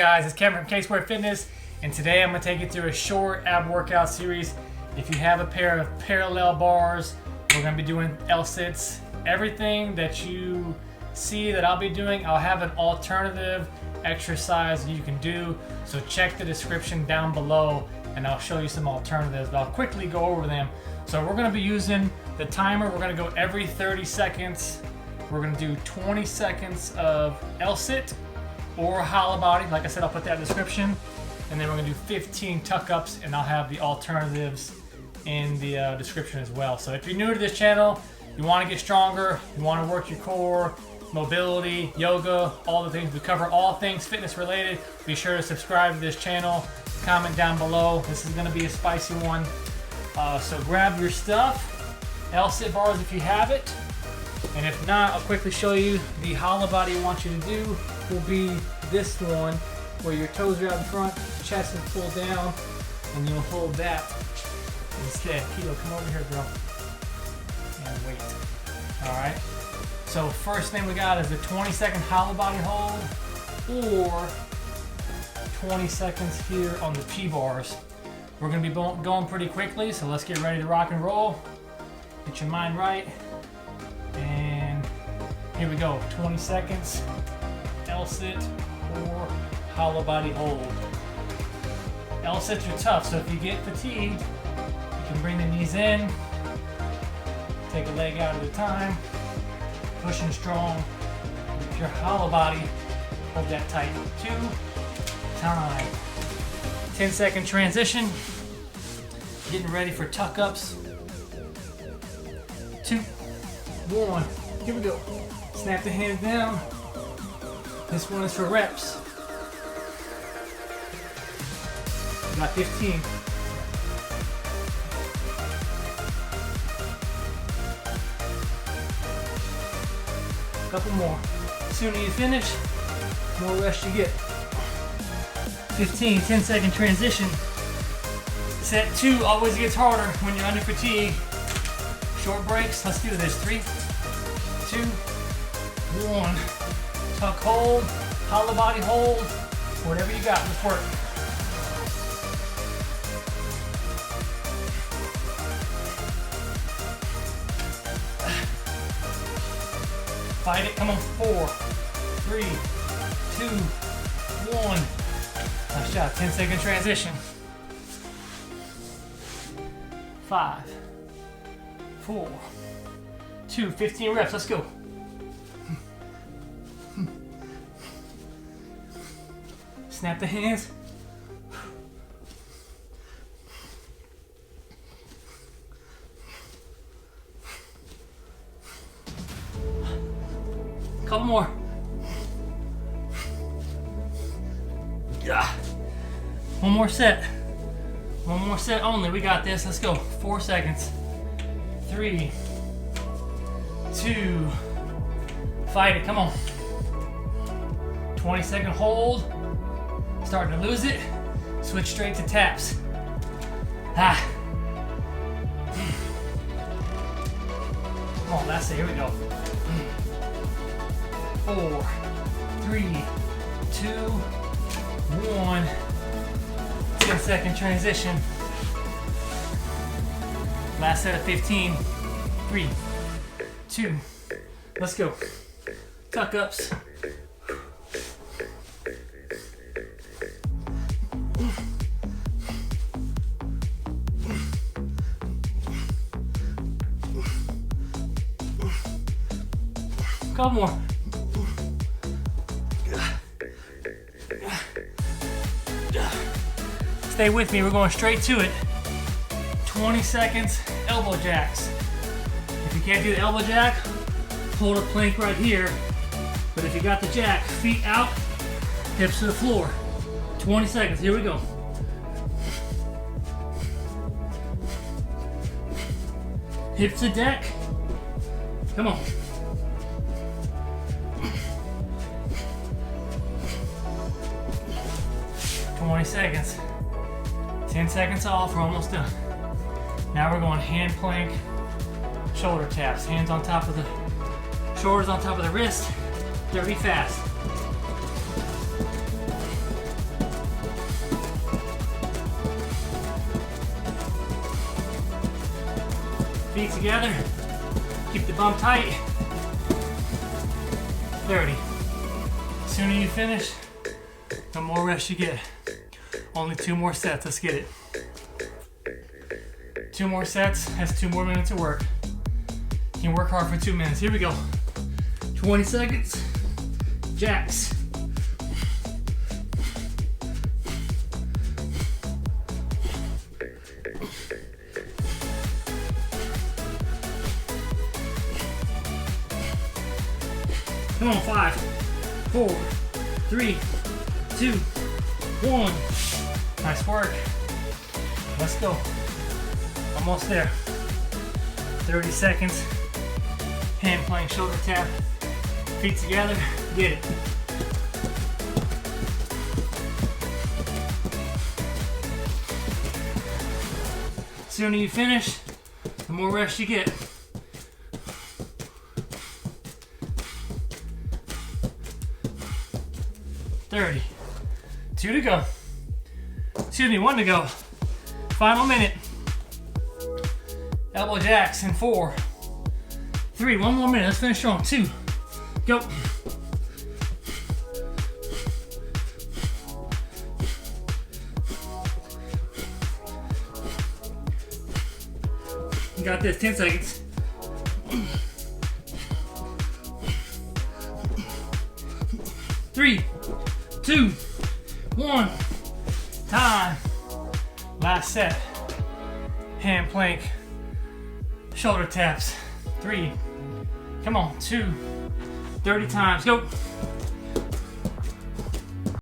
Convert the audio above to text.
Guys, it's Kevin from K-Square Fitness, and today I'm going to take you through a short ab workout series. If you have a pair of parallel bars, we're going to be doing L-sits. Everything that you see that I'll be doing, I'll have an alternative exercise you can do. So check the description down below and I'll show you some alternatives, but I'll quickly go over them. So we're going to be using the timer. We're going to go every 30 seconds. We're going to do 20 seconds of L-sit or hollow body. Like I said, I'll put that in the description. And then we're going to do 15 tuck-ups, and I'll have the alternatives in the description as well. So if you're new to this channel, you want to get stronger, you want to work your core, mobility, yoga, all the things. We cover all things fitness related. Be sure to subscribe to this channel. Comment down below. This is going to be a spicy one. So grab your stuff. L-sit bars if you have it. And if not, I'll quickly show you the hollow body I want you to do will be this one, where your toes are out in front, chest is pulled down, and you'll hold that instead. Kilo, come over here, girl. And wait. Alright. So first thing we got is a 20-second hollow body hold, or 20 seconds here on the P-bars. We're going to be going pretty quickly, so let's get ready to rock and roll. Get your mind right. And here we go. 20 seconds. L-sit or hollow body hold. L-sits are tough, so if you get fatigued, you can bring the knees in, take a leg out at a time, pushing strong. With your hollow body, hold that tight. 2, time. 10-second transition. Getting ready for tuck-ups. 2, 1. Here we go. Snap the hands down. This one is for reps. Got 15. Couple more. Sooner you finish, more rest you get. 15, 10-second transition. Set 2 always gets harder when you're under fatigue. Short breaks. Let's do this. 3, 2, 1. Tuck hold, hollow body hold, whatever you got. Let's work. Fight it. Come on. 4, 3, 2, 1. Nice shot. 10-second transition. 5, 4, 2, 15 reps. Let's go. Snap the hands. Couple more. Yeah. One more set. One more set only. We got this. Let's go. 4 seconds. 3, 2. Fight it. Come on. 20-second hold. Starting to lose it. Switch straight to taps. Come on, that's it. Here we go. 4, 3, 2, 1. 10-second transition. Last set of 15. 3, 2. Let's go. Tuck ups. Couple more. Stay with me, we're going straight to it. 20 seconds, elbow jacks. If you can't do the elbow jack, hold a plank right here. But if you got the jack, feet out, hips to the floor. 20 seconds, here we go. Hips to deck. Come on. 20 seconds. 10 seconds off, we're almost done. Now we're going hand plank, shoulder taps. Hands on top of the shoulders on top of the wrist. 30 fast. Feet together. Keep the bum tight. 30. Sooner you finish, the more rest you get. Only 2 more sets. Let's get it. 2 more sets. That's 2 more minutes of work. You can work hard for 2 minutes. Here we go. 20 seconds. Jacks. Come on, 5, 4, 3, 2, 1. Nice work. Let's go. Almost there. 30 seconds. Hand plank, shoulder tap. Feet together. Get it. Sooner you finish, the more rest you get. $30. 2 to go. Excuse me, 1 to go. Final minute. Elbow jacks in 4, 3. 1 more minute. Let's finish strong. 2. Go. You got this. 10 seconds. 3, 2, 1. Time. Last set. Hand plank. Shoulder taps. 3. Come on. 2. 30 times. Go.